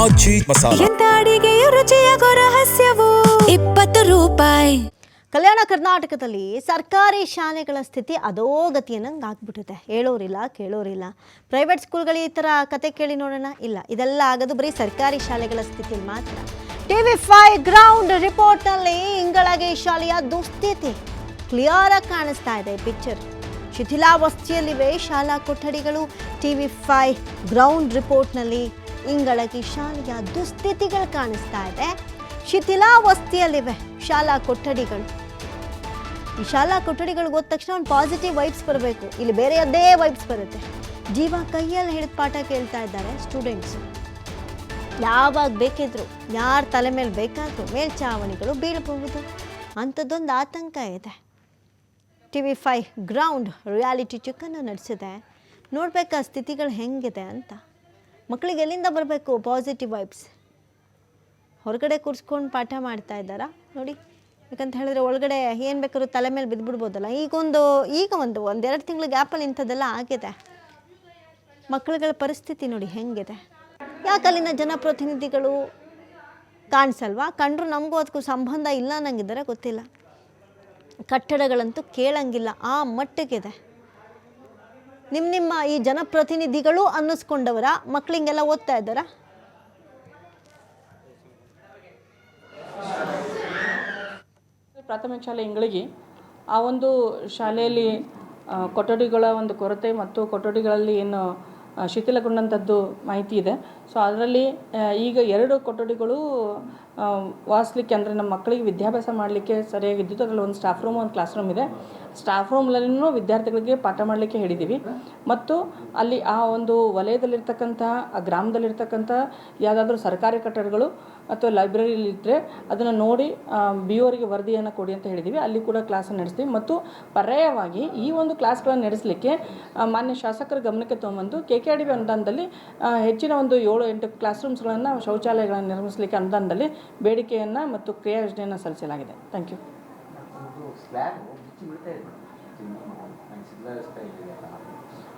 ಮಜ್ಜಿ ಮಸಾಲ. ಎಂತ ಅಡಿಗೆಯ ರುಚಿಯಾಗೋ ರಹಸ್ಯವು 20 ರೂಪಾಯಿ. ಕಲ್ಯಾಣ ಕರ್ನಾಟಕದಲ್ಲಿ ಸರ್ಕಾರಿ ಶಾಲೆಗಳ ಸ್ಥಿತಿ ಅಧೋಗತಿಯನ್ನು ಆಗ್ಬಿಟ್ಟಿದೆ. ಹೇಳೋರಿಲ್ಲ ಕೇಳೋರಿಲ್ಲ. ಪ್ರೈವೇಟ್ ಸ್ಕೂಲ್ಗಳು ಈ ಥರ ಕತೆ ಕೇಳಿ ನೋಡೋಣ. ಇಲ್ಲ, ಇದೆಲ್ಲ ಆಗೋದು ಬರೀ ಸರ್ಕಾರಿ ಶಾಲೆಗಳ ಸ್ಥಿತಿ ಮಾತ್ರ. TV5 ಗ್ರೌಂಡ್ ರಿಪೋರ್ಟ್ನಲ್ಲಿ ಇಂಗಳಗಿ ಶಾಲೆಯ ದುಸ್ಥಿತಿ ಕ್ಲಿಯರ್ ಆಗಿ ಕಾಣಿಸ್ತಾ ಇದೆ. ಪಿಕ್ಚರ್ ಶಿಥಿಲಾವಸ್ಥೆಯಲ್ಲಿವೆ ಶಾಲಾ ಕೊಠಡಿಗಳು. TV5 ಗ್ರೌಂಡ್ ರಿಪೋರ್ಟ್ನಲ್ಲಿ ಇಂಗಳಗಿ ಶಾಲೆಯ ದುಸ್ಥಿತಿಗಳು ಕಾಣಿಸ್ತಾ ಇದೆ. ಶಿಥಿಲಾವಸ್ಥೆಯಲ್ಲಿವೆ ಶಾಲಾ ಕೊಠಡಿಗಳು. ಈ ಶಾಲಾ ಕೊಠಡಿಗಳಿಗೆ ಹೋದ ತಕ್ಷಣ ಒಂದು ಪಾಸಿಟಿವ್ ವೈಬ್ಸ್ ಬರಬೇಕು. ಇಲ್ಲಿ ಬೇರೆಯದ್ದೇ ವೈಬ್ಸ್ ಬರುತ್ತೆ. ಜೀವ ಕೈಯಲ್ಲಿ ಹಿಡಿದು ಪಾಠ ಕೇಳ್ತಾ ಇದ್ದಾರೆ ಸ್ಟೂಡೆಂಟ್ಸ್. ಯಾವಾಗ ಬೇಕಿದ್ರು, ಯಾರ ತಲೆ ಮೇಲೆ ಬೇಕಾದರೂ ಮೇಲ್ಛಾವಣಿಗಳು ಬೀಳಬಹುದು. ಅಂಥದ್ದೊಂದು ಆತಂಕ ಇದೆ. TV5 ಗ್ರೌಂಡ್ ರಿಯಾಲಿಟಿ ಚೆಕ್ಕನ್ನು ನಡೆಸಿದೆ. ನೋಡ್ಬೇಕಾ ಸ್ಥಿತಿಗಳು ಹೆಂಗಿದೆ ಅಂತ. ಮಕ್ಕಳಿಗೆ ಎಲ್ಲಿಂದ ಬರಬೇಕು ಪಾಸಿಟಿವ್ ವೈಬ್ಸ್? ಹೊರಗಡೆ ಕೂರಿಸ್ಕೊಂಡು ಪಾಠ ಮಾಡ್ತಾ ಇದ್ದಾರಾ ನೋಡಿ. ಯಾಕಂತ ಹೇಳಿದ್ರೆ ಒಳಗಡೆ ಏನು ಬೇಕಾದ್ರೂ ತಲೆ ಮೇಲೆ ಬಿದ್ದುಬಿಡ್ಬೋದಲ್ಲ. ಈಗ ಒಂದೆರಡು ತಿಂಗಳ ಗ್ಯಾಪಲ್ಲಿ ಇಂಥದ್ದೆಲ್ಲ ಆಗಿದೆ. ಮಕ್ಕಳುಗಳ ಪರಿಸ್ಥಿತಿ ನೋಡಿ ಹೆಂಗಿದೆ. ಯಾಕೆ ಅಲ್ಲಿನ ಜನಪ್ರತಿನಿಧಿಗಳು ಕಾಣಿಸಲ್ವಾ? ಕಂಡ್ರು ನಮಗೂ ಅದಕ್ಕೂ ಸಂಬಂಧ ಇಲ್ಲ ಅನ್ನಂಗಿದ್ದಾರೆ, ಗೊತ್ತಿಲ್ಲ. ಕಟ್ಟಡಗಳಂತೂ ಕೇಳಂಗಿಲ್ಲ, ಆ ಮಟ್ಟಿಗಿದೆ. ನಿಮ್ಮ ಈ ಜನಪ್ರತಿನಿಧಿಗಳು ಅನ್ನಿಸ್ಕೊಂಡವರ ಮಕ್ಕಳಿಗೆಲ್ಲ ಓದ್ತಾ ಇದ್ದಾರಾ? ಪ್ರಾಥಮಿಕ ಶಾಲೆ ಇಂಗಳಗಿ ಆ ಒಂದು ಶಾಲೆಯಲ್ಲಿ ಕೊಠಡಿಗಳ ಒಂದು ಕೊರತೆ ಮತ್ತು ಕೊಠಡಿಗಳಲ್ಲಿ ಏನು ಶಿಥಿಲಗೊಂಡಂಥದ್ದು ಮಾಹಿತಿ ಇದೆ. ಸೊ ಅದರಲ್ಲಿ ಈಗ 2 ಕೊಠಡಿಗಳು ವಾಸಲಿಕ್ಕೆ, ಅಂದರೆ ನಮ್ಮ ಮಕ್ಕಳಿಗೆ ವಿದ್ಯಾಭ್ಯಾಸ ಮಾಡಲಿಕ್ಕೆ ಸರಿಯಾಗಿದ್ದು. ಅದರಲ್ಲಿ ಒಂದು ಸ್ಟಾಫ್ ರೂಮ್, ಒಂದು ಕ್ಲಾಸ್ ರೂಮ್ ಇದೆ. ಸ್ಟಾಫ್ ರೂಮ್ನಲ್ಲಿನೂ ವಿದ್ಯಾರ್ಥಿಗಳಿಗೆ ಪಾಠ ಮಾಡಲಿಕ್ಕೆ ಹೇಳಿದ್ದೀವಿ. ಮತ್ತು ಅಲ್ಲಿ ಆ ಒಂದು ವಲಯದಲ್ಲಿರ್ತಕ್ಕಂಥ, ಆ ಗ್ರಾಮದಲ್ಲಿರ್ತಕ್ಕಂಥ ಯಾವುದಾದ್ರೂ ಸರ್ಕಾರಿ ಕಟ್ಟಡಗಳು ಅಥವಾ ಲೈಬ್ರರಿಲಿದ್ದರೆ ಅದನ್ನು ನೋಡಿ BOರಿಗೆ ವರದಿಯನ್ನು ಕೊಡಿ ಅಂತ ಹೇಳಿದ್ದೀವಿ. ಅಲ್ಲಿ ಕೂಡ ಕ್ಲಾಸನ್ನು ನಡೆಸ್ತೀವಿ. ಮತ್ತು ಪರ್ಯಾಯವಾಗಿ ಈ ಒಂದು ಕ್ಲಾಸ್ಗಳನ್ನು ನಡೆಸಲಿಕ್ಕೆ ಮಾನ್ಯ ಶಾಸಕರ ಗಮನಕ್ಕೆ ತೊಗೊಂಬಂದು KKRDB ಅನುದಾನದಲ್ಲಿ ಹೆಚ್ಚಿನ ಒಂದು 7-8 ಕ್ಲಾಸ್ ರೂಮ್ಸ್ಗಳನ್ನು, ಶೌಚಾಲಯಗಳನ್ನು ನಿರ್ಮಿಸಲಿಕ್ಕೆ ಅನುದಾನದಲ್ಲಿ ಬೇಡಿಕೆಯನ್ನು ಮತ್ತು ಕ್ರಿಯಾ ಯೋಜನೆಯನ್ನು ಸಲ್ಲಿಸಲಾಗಿದೆ. Thank you.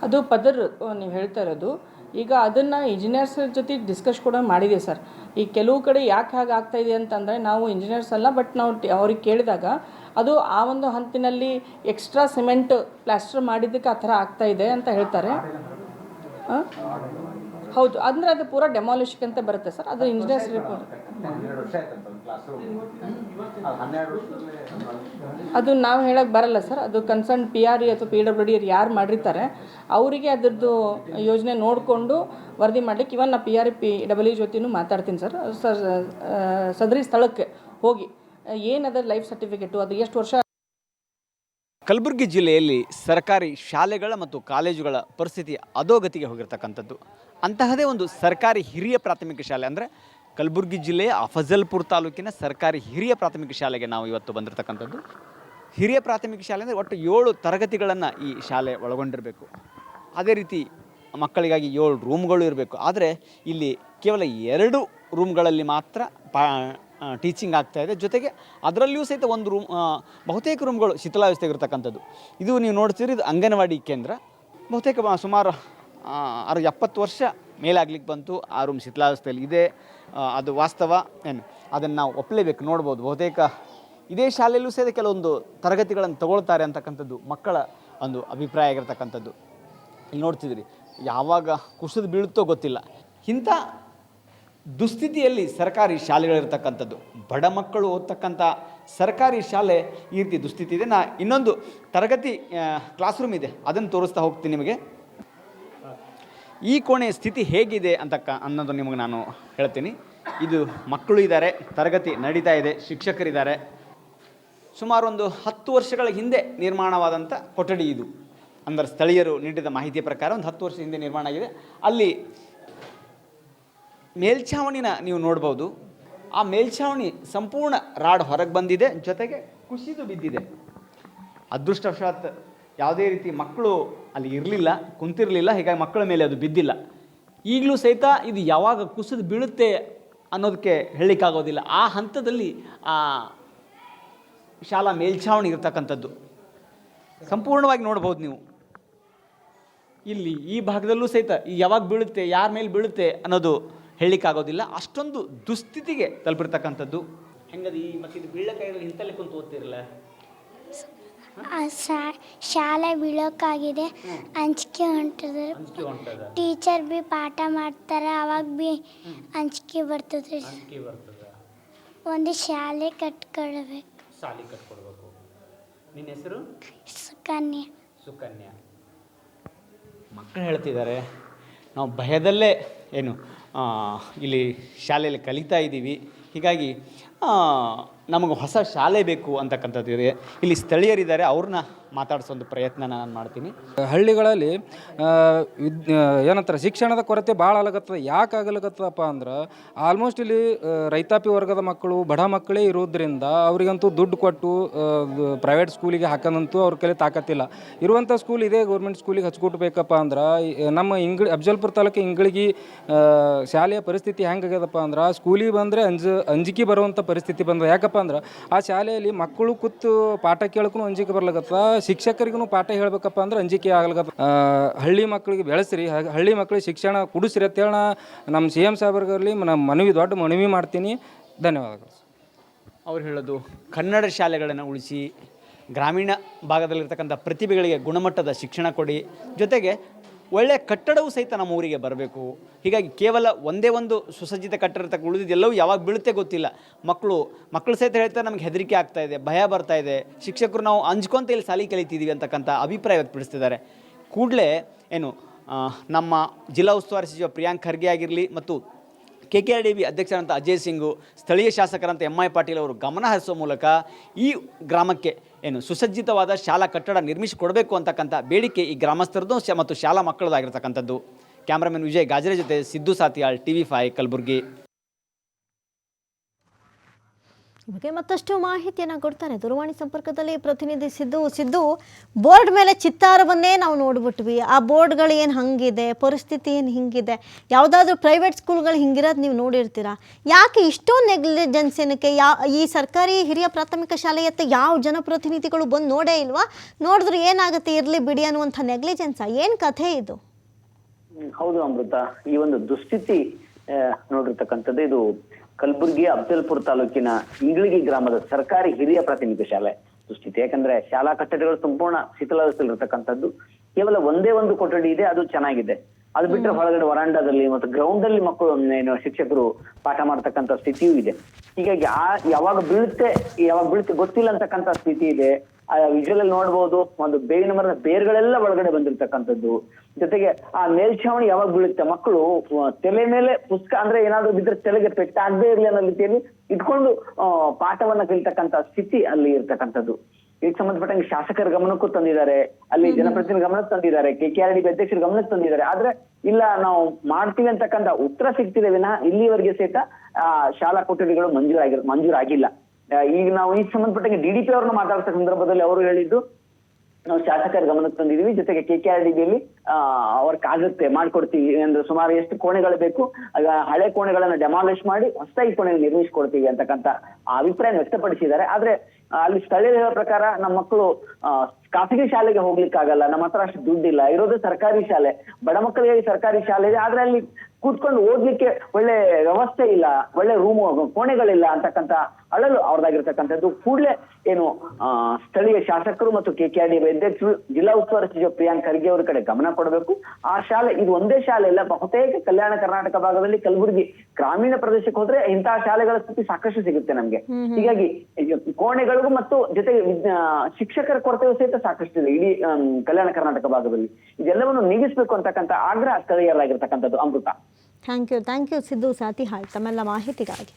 ಅದು ಪದರ್ ನೀವು ಹೇಳ್ತಾ ಇರೋದು. ಈಗ ಅದನ್ನು ಇಂಜಿನಿಯರ್ಸ್ ಜೊತೆ ಡಿಸ್ಕಸ್ ಕೂಡ ಮಾಡಿದ್ದೀವಿ ಸರ್. ಈ ಕೆಲವು ಕಡೆ ಯಾಕೆ ಹಾಗೆ ಆಗ್ತಾಯಿದೆ ಅಂತಂದರೆ, ನಾವು ಇಂಜಿನಿಯರ್ಸ್ ಅಲ್ಲ, ಬಟ್ ನಾವು ಅವ್ರಿಗೆ ಕೇಳಿದಾಗ ಅದು ಆ ಒಂದು ಹಂತಿನಲ್ಲಿ ಎಕ್ಸ್ಟ್ರಾ ಸಿಮೆಂಟ್ ಪ್ಲಾಸ್ಟರ್ ಮಾಡಿದ್ದಕ್ಕೆ ಆ ಥರ ಆಗ್ತಾಯಿದೆ ಅಂತ ಹೇಳ್ತಾರೆ. ಹೌದು, ಅಂದರೆ ಅದು ಪೂರಾ ಡೆಮಾಲಿಷ್ ಅಂತ ಬರುತ್ತೆ ಸರ್. ಅದು ಇಂಜಿನಿಯರ್ಸ್ ರಿಪೋರ್ಟ್. ಅದು ನಾವು ಹೇಳಕ್ಕೆ ಬರಲ್ಲ ಸರ್. ಅದು ಕನ್ಸರ್ನ್ PRE ಅಥವಾ PWD ಯಾರು ಮಾಡಿರ್ತಾರೆ ಅವರಿಗೆ ಅದರದ್ದು ಯೋಜನೆ ನೋಡಿಕೊಂಡು ವರದಿ ಮಾಡಲಿಕ್ಕೆ. ಇವನ್ ನಾ PRE PW ಜೊತೆನೂ ಮಾತಾಡ್ತೀನಿ ಸರ್. ಸದರಿ ಸ್ಥಳಕ್ಕೆ ಹೋಗಿ ಏನದ ಲೈಫ್ ಸರ್ಟಿಫಿಕೇಟು, ಅದು ಎಷ್ಟು ವರ್ಷ. ಕಲಬುರಗಿ ಜಿಲ್ಲೆಯಲ್ಲಿ ಸರ್ಕಾರಿ ಶಾಲೆಗಳ ಮತ್ತು ಕಾಲೇಜುಗಳ ಪರಿಸ್ಥಿತಿ ಅಧೋಗತಿಗೆ ಹೋಗಿರ್ತಕ್ಕಂಥದ್ದು. ಅಂತಹದೇ ಒಂದು ಸರ್ಕಾರಿ ಹಿರಿಯ ಪ್ರಾಥಮಿಕ ಶಾಲೆ ಅಂದರೆ ಕಲಬುರಗಿ ಜಿಲ್ಲೆಯ ಅಫಜಲ್ಪುರ ತಾಲೂಕಿನ ಸರ್ಕಾರಿ ಹಿರಿಯ ಪ್ರಾಥಮಿಕ ಶಾಲೆಗೆ ನಾವು ಇವತ್ತು ಬಂದಿರತಕ್ಕಂಥದ್ದು. ಹಿರಿಯ ಪ್ರಾಥಮಿಕ ಶಾಲೆ ಅಂದರೆ ಒಟ್ಟು 7 ತರಗತಿಗಳನ್ನು ಈ ಶಾಲೆ ಒಳಗೊಂಡಿರಬೇಕು. ಅದೇ ರೀತಿ ಮಕ್ಕಳಿಗಾಗಿ 7 ರೂಮ್ಗಳು ಇರಬೇಕು. ಆದರೆ ಇಲ್ಲಿ ಕೇವಲ 2 ರೂಮ್ಗಳಲ್ಲಿ ಮಾತ್ರ ಟೀಚಿಂಗ್ ಆಗ್ತಾಯಿದೆ. ಜೊತೆಗೆ ಅದರಲ್ಲಿಯೂ ಸಹಿತ ಒಂದು ರೂಮ್, ಬಹುತೇಕ ರೂಮ್ಗಳು ಶಿಥಿಲಾವಸ್ಥೆಗಿರ್ತಕ್ಕಂಥದ್ದು. ಇದು ನೀವು ನೋಡ್ತೀರಿ, ಇದು ಅಂಗನವಾಡಿ ಕೇಂದ್ರ. ಬಹುತೇಕ ಸುಮಾರು 70 ವರ್ಷ ಮೇಲಾಗ್ಲಿಕ್ಕೆ ಬಂತು. ಆ ರೂಮ್ ಶಿಥಿಲಾವಸ್ಥೆಯಲ್ಲಿ ಇದೆ. ಅದು ವಾಸ್ತವ ಏನು, ಅದನ್ನು ನಾವು ಒಪ್ಪಲೇಬೇಕು. ನೋಡ್ಬೋದು, ಬಹುತೇಕ ಇದೇ ಶಾಲೆಯಲ್ಲೂ ಸಹಿತ ಕೆಲವೊಂದು ತರಗತಿಗಳನ್ನು ತಗೊಳ್ತಾರೆ ಅಂತಕ್ಕಂಥದ್ದು ಮಕ್ಕಳ ಒಂದು ಅಭಿಪ್ರಾಯ ಆಗಿರ್ತಕ್ಕಂಥದ್ದು. ಇಲ್ಲಿ ನೋಡ್ತಿದ್ರಿ, ಯಾವಾಗ ಕುಸಿದು ಬೀಳುತ್ತೋ ಗೊತ್ತಿಲ್ಲ. ಇಂಥ ದುಸ್ಥಿತಿಯಲ್ಲಿ ಸರ್ಕಾರಿ ಶಾಲೆಗಳಿರ್ತಕ್ಕಂಥದ್ದು, ಬಡ ಮಕ್ಕಳು ಓದ್ತಕ್ಕಂಥ ಸರ್ಕಾರಿ ಶಾಲೆ ಈ ರೀತಿ ದುಸ್ಥಿತಿ ಇದೆ. ಇನ್ನೊಂದು ತರಗತಿ ಕ್ಲಾಸ್ ರೂಮ್ ಇದೆ, ಅದನ್ನು ತೋರಿಸ್ತಾ ಹೋಗ್ತೀನಿ ನಿಮಗೆ. ಈ ಕೋಣೆಯ ಸ್ಥಿತಿ ಹೇಗಿದೆ ಅನ್ನೋದು ನಿಮಗೆ ನಾನು ಹೇಳ್ತೀನಿ. ಇದು ಮಕ್ಕಳು ಇದ್ದಾರೆ, ತರಗತಿ ನಡೀತಾ ಇದೆ, ಶಿಕ್ಷಕರಿದ್ದಾರೆ. ಸುಮಾರು ಒಂದು 10 ವರ್ಷಗಳ ಹಿಂದೆ ನಿರ್ಮಾಣವಾದಂಥ ಕೊಠಡಿ ಇದು. ಅಂದರೆ ಸ್ಥಳೀಯರು ನೀಡಿದ ಮಾಹಿತಿಯ ಪ್ರಕಾರ ಒಂದು 10 ವರ್ಷ ಹಿಂದೆ ನಿರ್ಮಾಣ ಆಗಿದೆ. ಅಲ್ಲಿ ಮೇಲ್ಛಾವಣಿನ ನೀವು ನೋಡ್ಬೋದು. ಆ ಮೇಲ್ಛಾವಣಿ ಸಂಪೂರ್ಣ ರಾಡ್ ಹೊರಗೆ ಬಂದಿದೆ, ಜೊತೆಗೆ ಕುಸಿದು ಬಿದ್ದಿದೆ. ಅದೃಷ್ಟವಶಾತ್ ಯಾವುದೇ ರೀತಿ ಮಕ್ಕಳು ಅಲ್ಲಿ ಇರಲಿಲ್ಲ, ಕುಂತಿರಲಿಲ್ಲ, ಹೀಗಾಗಿ ಮಕ್ಕಳ ಮೇಲೆ ಅದು ಬಿದ್ದಿಲ್ಲ. ಈಗಲೂ ಸಹಿತ ಇದು ಯಾವಾಗ ಕುಸಿದು ಬೀಳುತ್ತೆ ಅನ್ನೋದಕ್ಕೆ ಹೇಳಲಿಕ್ಕಾಗೋದಿಲ್ಲ. ಆ ಹಂತದಲ್ಲಿ ಆ ಶಾಲಾ ಮೇಲ್ಛಾವಣಿ ಇರ್ತಕ್ಕಂಥದ್ದು ಸಂಪೂರ್ಣವಾಗಿ ನೋಡ್ಬೋದು ನೀವು. ಇಲ್ಲಿ ಈ ಭಾಗದಲ್ಲೂ ಸಹಿತ ಯಾವಾಗ ಬೀಳುತ್ತೆ, ಯಾರ ಮೇಲೆ ಬೀಳುತ್ತೆ ಅನ್ನೋದು ಹೇಳಲಿಕ್ಕಾಗೋದಿಲ್ಲ, ಅಷ್ಟೊಂದು ದುಸ್ಥಿತಿಗೆ ತಲುಪಿರ್ತಕ್ಕಂಥದ್ದು. ಹೆಂಗದು ಈ ಮತ್ತು ಇದು ಬೀಳಕಾಯಿಗಳು ಇಂತಲ್ಲಿ ಕುಂತು ಓದ್ತಿರಲ್ಲ? ಶಾಲೆ ಬೀಳೋಕ್ಕಾಗಿದೆ, ಅಂಜಿಕೆ ಹೊಂಟದ. ಟೀಚರ್ ಬಿ ಪಾಠ ಮಾಡ್ತಾರೆ, ಅವಾಗ ಬಿ ಅಂಜಿಕೆ ಬರ್ತದ್ರಿ. ಒಂದು ಶಾಲೆ ಕಟ್ಕೊಳ್ಬೇಕು. ನಿನ್ನ ಹೆಸರು? ಸುಕನ್ಯಾ. ಸುಕನ್ಯಾ. ಮಕ್ಕಳು ಹೇಳ್ತಿದ್ದಾರೆ, ನಾವು ಭಯದಲ್ಲೇ ಇಲ್ಲಿ ಶಾಲೆಯಲ್ಲಿ ಕಲಿತಾ ಇದ್ದೀವಿ, ಹೀಗಾಗಿ ನಮಗೆ ಹೊಸ ಶಾಲೆ ಬೇಕು ಅಂತಕ್ಕಂಥದ್ದು ಇದೆ. ಇಲ್ಲಿ ಸ್ಥಳೀಯರಿದ್ದಾರೆ, ಅವ್ರನ್ನ ಮಾತಾಡಿಸೋ ಒಂದು ಪ್ರಯತ್ನ ನಾನು ಮಾಡ್ತೀನಿ. ಹಳ್ಳಿಗಳಲ್ಲಿ ಏನಂತಾರೆ ಶಿಕ್ಷಣದ ಕೊರತೆ ಭಾಳ ಆಗತ್ತದ. ಯಾಕೆ ಆಗಲಕತ್ತದಪ್ಪ ಅಂದ್ರೆ ಆಲ್ಮೋಸ್ಟ್ ಇಲ್ಲಿ ರೈತಾಪಿ ವರ್ಗದ ಮಕ್ಕಳು, ಬಡ ಮಕ್ಕಳೇ ಇರೋದ್ರಿಂದ ಅವರಿಗಂತೂ ದುಡ್ಡು ಕೊಟ್ಟು ಪ್ರೈವೇಟ್ ಸ್ಕೂಲಿಗೆ ಹಾಕೋದಂತೂ ಅವ್ರ ಕೈಲಿ ತಾಕತ್ತಿಲ್ಲ. ಇರುವಂಥ ಸ್ಕೂಲ್ ಇದೆ, ಗೌರ್ಮೆಂಟ್ ಸ್ಕೂಲಿಗೆ ಹಚ್ಕೊಟ್ಬೇಕಪ್ಪ ಅಂದ್ರೆ ನಮ್ಮ ಅಫಜಲ್ಪುರ ತಾಲೂಕು ಇಂಗಳಗಿ ಶಾಲೆಯ ಪರಿಸ್ಥಿತಿ ಹೆಂಗಾಗ್ಯದಪ್ಪ ಅಂದ್ರೆ ಸ್ಕೂಲಿಗೆ ಬಂದರೆ ಅಂಜಿಕೆ ಬರುವಂಥ ಪರಿಸ್ಥಿತಿ ಬಂದ. ಯಾಕಪ್ಪ ಅಂದ್ರೆ ಆ ಶಾಲೆಯಲ್ಲಿ ಮಕ್ಕಳು ಕೂತು ಪಾಠ ಕೇಳಕ್ಕೂ ಅಂಜಿಕೆ ಬರ್ಲಾಗತ್ತ, ಶಿಕ್ಷಕರಿಗೂ ಪಾಠ ಹೇಳ್ಬೇಕಪ್ಪ ಅಂದ್ರೆ ಅಂಜಿಕೆ ಆಗ್ಲಾಗತ್ತ. ಹಳ್ಳಿ ಮಕ್ಕಳಿಗೆ ಬೆಳೆಸ್ರಿ, ಹಳ್ಳಿ ಮಕ್ಕಳಿಗೆ ಶಿಕ್ಷಣ ಕೊಡಿಸ್ರಿ ಅಂತೇಳಿ ನಮ್ಮ CM ಸಾಹೇಬರಲ್ಲಿ ದೊಡ್ಡ ಮನವಿ ಮಾಡ್ತೀನಿ. ಧನ್ಯವಾದಗಳು. ಅವ್ರು ಹೇಳೋದು ಕನ್ನಡ ಶಾಲೆಗಳನ್ನು ಉಳಿಸಿ, ಗ್ರಾಮೀಣ ಭಾಗದಲ್ಲಿರ್ತಕ್ಕಂಥ ಪ್ರತಿಭೆಗಳಿಗೆ ಗುಣಮಟ್ಟದ ಶಿಕ್ಷಣ ಕೊಡಿ, ಜೊತೆಗೆ ಒಳ್ಳೆಯ ಕಟ್ಟಡವೂ ಸಹಿತ ನಮ್ಮ ಊರಿಗೆ ಬರಬೇಕು. ಹೀಗಾಗಿ ಕೇವಲ ಒಂದೇ ಒಂದು ಸುಸಜ್ಜಿತ ಕಟ್ಟಡ ತಕ್ಕ ಉಳಿದಿದ್ದೆಲ್ಲವೂ ಯಾವಾಗ ಬೀಳುತ್ತೆ ಗೊತ್ತಿಲ್ಲ. ಮಕ್ಕಳು ಸಹಿತ ಹೇಳ್ತಾರೆ, ನಮಗೆ ಹೆದರಿಕೆ ಆಗ್ತಾ ಇದೆ, ಭಯ ಬರ್ತಾ ಇದೆ, ಶಿಕ್ಷಕರು ನಾವು ಅಂಜ್ಕೊಂತ ಇಲ್ಲಿ ಸಾಲಿ ಕಲಿತಿದ್ದೀವಿ ಅಂತಕ್ಕಂಥ ಅಭಿಪ್ರಾಯ ವ್ಯಕ್ತಪಡಿಸ್ತಿದ್ದಾರೆ. ಕೂಡಲೇ ನಮ್ಮ ಜಿಲ್ಲಾ ಉಸ್ತುವಾರಿ ಸಚಿವ ಪ್ರಿಯಾಂಕ್ ಖರ್ಗೆ ಆಗಿರಲಿ ಮತ್ತು KKRDB ಅಧ್ಯಕ್ಷರಂಥ ಅಜಯ್ ಸಿಂಗು, ಸ್ಥಳೀಯ ಶಾಸಕರಂಥ MI ಪಾಟೀಲ್ ಅವರು ಗಮನ ಹರಿಸೋ ಮೂಲಕ ಈ ಗ್ರಾಮಕ್ಕೆ ಸುಸಜ್ಜಿತವಾದ ಶಾಲಾ ಕಟ್ಟಡ ನಿರ್ಮಿಸಿಕೊಡಬೇಕು ಅಂತಕ್ಕಂಥ ಬೇಡಿಕೆ ಈ ಗ್ರಾಮಸ್ಥರದ್ದು ಮತ್ತು ಶಾಲಾ ಮಕ್ಕಳದಾಗಿರ್ತಕ್ಕಂಥದ್ದು. ಕ್ಯಾಮ್ರಾಮನ್ ವಿಜಯ್ ಗಾಜರೆ ಜೊತೆ ಸಿದ್ದು ಸಾತಿಯಾಳ್, TV5 ಕಲಬುರಗಿ. ಈ ಬಗ್ಗೆ ಮತ್ತಷ್ಟು ಮಾಹಿತಿಯನ್ನು ಕೊಡ್ತಾರೆ ದೂರವಾಣಿ ಸಂಪರ್ಕದಲ್ಲಿ ಪ್ರತಿನಿಧಿ ಸಿದ್ದು. ಬೋರ್ಡ್ ಮೇಲೆ ಚಿತ್ತಾರವನ್ನೇ ನಾವು ನೋಡ್ಬಿಟ್ವಿ. ಆ ಬೋರ್ಡ್ಗಳು ಏನು ಹಂಗಿದೆ, ಪರಿಸ್ಥಿತಿ ಏನು ಹಿಂಗಿದೆ, ಯಾವುದಾದ್ರೂ ಪ್ರೈವೇಟ್ ಸ್ಕೂಲ್ಗಳು ಹಿಂಗಿರೋದು ನೀವು ನೋಡಿರ್ತೀರಾ. ಯಾಕೆ ಇಷ್ಟೊಂದು ನೆಗ್ಲಿಜೆನ್ಸ್ ಏನಕ್ಕೆ? ಈ ಸರ್ಕಾರಿ ಹಿರಿಯ ಪ್ರಾಥಮಿಕ ಶಾಲೆಯತ್ತ ಯಾವ ಜನಪ್ರತಿನಿಧಿಗಳು ಬಂದು ನೋಡೇ ಇಲ್ವಾ? ನೋಡಿದ್ರೆ ಏನಾಗುತ್ತೆ ಇರಲಿ ಬಿಡಿ ಅನ್ನುವಂಥ ನೆಗ್ಲಿಜೆನ್ಸಾ? ಏನು ಕಥೆ ಇದು? ಹೌದು ಅಮೃತ, ಈ ಒಂದು ದುಸ್ಥಿತಿ ನೋಡಿರ್ತಕ್ಕಂಥದ್ದು ಇದು ಕಲಬುರಗಿ ಅಫಜಲ್ಪುರ ತಾಲೂಕಿನ ಇಂಗಳಗಿ ಗ್ರಾಮದ ಸರ್ಕಾರಿ ಹಿರಿಯ ಪ್ರಾಥಮಿಕ ಶಾಲೆ ದುಸ್ಥಿತಿ. ಯಾಕಂದ್ರೆ ಶಾಲಾ ಕಟ್ಟಡಗಳು ಸಂಪೂರ್ಣ ಶಿಥಿಲಾವಸ್ಥೆಯಲ್ಲಿರ್ತಕ್ಕಂಥದ್ದು. ಕೇವಲ ಒಂದೇ ಒಂದು ಕೊಠಡಿ ಇದೆ, ಅದು ಚೆನ್ನಾಗಿದೆ. ಅದು ಬಿಟ್ಟರೆ ಹೊರಗಡೆ ವರಾಂಡಾದಲ್ಲಿ ಮತ್ತು ಗ್ರೌಂಡ್ ಅಲ್ಲಿ ಮಕ್ಕಳು ಶಿಕ್ಷಕರು ಪಾಠ ಮಾಡ್ತಕ್ಕಂಥ ಸ್ಥಿತಿಯೂ ಇದೆ. ಹೀಗಾಗಿ ಯಾವಾಗ ಬೀಳುತ್ತೆ ಗೊತ್ತಿಲ್ಲ ಅಂತಕ್ಕಂಥ ಸ್ಥಿತಿ ಇದೆ. ಆ ವಿಜುವಲ್ ಅಲ್ಲಿ ನೋಡ್ಬೋದು, ಒಂದು ಬೇವಿನ ಮರದ ಬೇರ್ಗಳೆಲ್ಲ ಒಳಗಡೆ ಬಂದಿರ್ತಕ್ಕಂಥದ್ದು. ಜೊತೆಗೆ ಆ ಮೇಲ್ಛಾವಣಿ ಯಾವಾಗ ಬೀಳುತ್ತೆ, ಮಕ್ಕಳು ತಲೆ ಮೇಲೆ ಪುಸ್ತಕ ಅಂದ್ರೆ ಏನಾದ್ರು ಬಿದ್ದರೆ ತಲೆಗೆ ಪೆಟ್ಟಾಗದೇ ಇರ್ಲಿ ಅನ್ನೋ ರೀತಿಯಲ್ಲಿ ಇಟ್ಕೊಂಡು ಪಾಠವನ್ನ ಕಲಿತಕ್ಕಂಥ ಸ್ಥಿತಿ ಅಲ್ಲಿ ಇರ್ತಕ್ಕಂಥದ್ದು. ಇದಕ್ಕೆ ಸಂಬಂಧಪಟ್ಟಂಗೆ ಶಾಸಕರ ಗಮನಕ್ಕೂ ತಂದಿದ್ದಾರೆ, ಅಲ್ಲಿ ಜನಪ್ರತಿನಿಧಿ ಗಮನಕ್ಕೆ ತಂದಿದ್ದಾರೆ, KKRDB ಅಧ್ಯಕ್ಷರ ಗಮನಕ್ಕೆ ತಂದಿದ್ದಾರೆ. ಆದ್ರೆ ಇಲ್ಲ, ನಾವು ಮಾಡ್ತೀವಿ ಅಂತಕ್ಕಂಥ ಉತ್ತರ ಸಿಗ್ತಿದೆ ವಿನಃ ಇಲ್ಲಿವರೆಗೆ ಸಹಿತ ಶಾಲಾ ಕೊಠಡಿಗಳು ಮಂಜೂರಾಗಿಲ್ಲ. ಈಗ ನಾವು ಈ ಸಂಬಂಧಪಟ್ಟಂಗೆ DDP ಅವ್ರನ್ನ ಮಾತಾಡ್ತಕ್ಕ ಸಂದರ್ಭದಲ್ಲಿ ಅವರು ಹೇಳಿದ್ದು, ನಾವು ಶಾಸಕರ ಗಮನಕ್ಕೆ ತಂದಿದೀವಿ, ಜೊತೆಗೆ KKRDB ಅವ್ರಿಗೆ ಮಾಡ್ಕೊಡ್ತೀವಿ ಅಂದ್ರೆ ಸುಮಾರು ಎಷ್ಟು ಕೋಣೆಗಳು ಬೇಕು, ಹಳೆ ಕೋಣೆಗಳನ್ನ ಡೆಮಾಲಿಷ್ ಮಾಡಿ ಹೊಸದಾಗಿ ಕೋಣೆ ನಿರ್ಮಿಸಿಕೊಡ್ತೀವಿ ಅಂತಕ್ಕಂಥ ಅಭಿಪ್ರಾಯ ವ್ಯಕ್ತಪಡಿಸಿದ್ದಾರೆ. ಆದ್ರೆ ಅಲ್ಲಿ ಸ್ಥಳೀಯರ ಪ್ರಕಾರ ನಮ್ಮ ಮಕ್ಕಳು ಖಾಸಗಿ ಶಾಲೆಗೆ ಹೋಗ್ಲಿಕ್ಕಾಗಲ್ಲ, ನಮ್ಮ ಹತ್ರ ಅಷ್ಟು ದುಡ್ಡಿಲ್ಲ, ಇರೋದು ಸರ್ಕಾರಿ ಶಾಲೆ, ಬಡ ಮಕ್ಕಳಿಗೆ ಸರ್ಕಾರಿ ಶಾಲೆ ಇದೆ, ಆದ್ರೆ ಅಲ್ಲಿ ಕೂತ್ಕೊಂಡು ಓದ್ಲಿಕ್ಕೆ ಒಳ್ಳೆ ವ್ಯವಸ್ಥೆ ಇಲ್ಲ, ಒಳ್ಳೆ ಕೋಣೆಗಳಿಲ್ಲ ಅಂತಕ್ಕಂಥ ಅಳಲು ಅವ್ರದಾಗಿರ್ತಕ್ಕಂಥದ್ದು. ಕೂಡಲೇ ಸ್ಥಳೀಯ ಶಾಸಕರು ಮತ್ತು KKRDB ಅಧ್ಯಕ್ಷರು, ಜಿಲ್ಲಾ ಉಸ್ತುವಾರಿ ಸಚಿವ ಪ್ರಿಯಾಂಕ್ ಖರ್ಗೆ ಅವರ ಕಡೆ ಗಮನ ಕೊಡಬೇಕು. ಆ ಶಾಲೆ ಇದು ಒಂದೇ ಶಾಲೆ ಇಲ್ಲ, ಬಹುತೇಕ ಕಲ್ಯಾಣ ಕರ್ನಾಟಕ ಭಾಗದಲ್ಲಿ ಕಲಬುರಗಿ ಗ್ರಾಮೀಣ ಪ್ರದೇಶಕ್ಕೆ ಹೋದ್ರೆ ಇಂತಹ ಶಾಲೆಗಳ ಸ್ಥಿತಿ ಸಾಕಷ್ಟು ಸಿಗುತ್ತೆ ನಮ್ಗೆ. ಹೀಗಾಗಿ ಕೋಣೆಗಳಿಗೂ ಮತ್ತು ಜೊತೆಗೆ ಶಿಕ್ಷಕರ ಕೊರತೆಯೂ ಸಹಿತ ಸಾಕಷ್ಟು ಇದೆ ಇಡೀ ಕಲ್ಯಾಣ ಕರ್ನಾಟಕ ಭಾಗದಲ್ಲಿ. ಇದೆಲ್ಲವನ್ನು ನೀಗಿಸಬೇಕು ಅಂತಕ್ಕಂಥ ಆಗ್ರಹ ಸ್ಥಳೀಯರಾಗಿರ್ತಕ್ಕಂಥದ್ದು. ಅಮೃತ. ಥ್ಯಾಂಕ್ ಯು ಸಿದ್ದು ಸಾತಿಹಾಳ್ ತಮ್ಮೆಲ್ಲ ಮಾಹಿತಿಗಾಗಿ.